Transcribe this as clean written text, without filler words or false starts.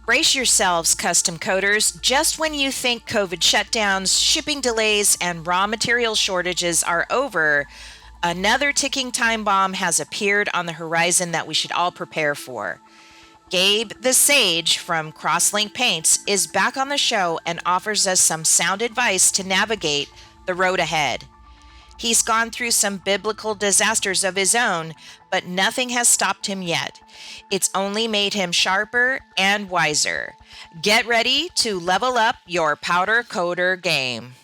Brace yourselves, custom coders. Just when you think COVID shutdowns, shipping delays, and raw material shortages are over, another ticking time bomb has appeared on the horizon that we should all prepare for. Gabe the Sage from Crosslink Paints is back on the show and offers us some sound advice to navigate the road ahead. He's gone through some biblical disasters of his own, but nothing has stopped him yet. It's only made him sharper and wiser. Get ready to level up your powder coater game.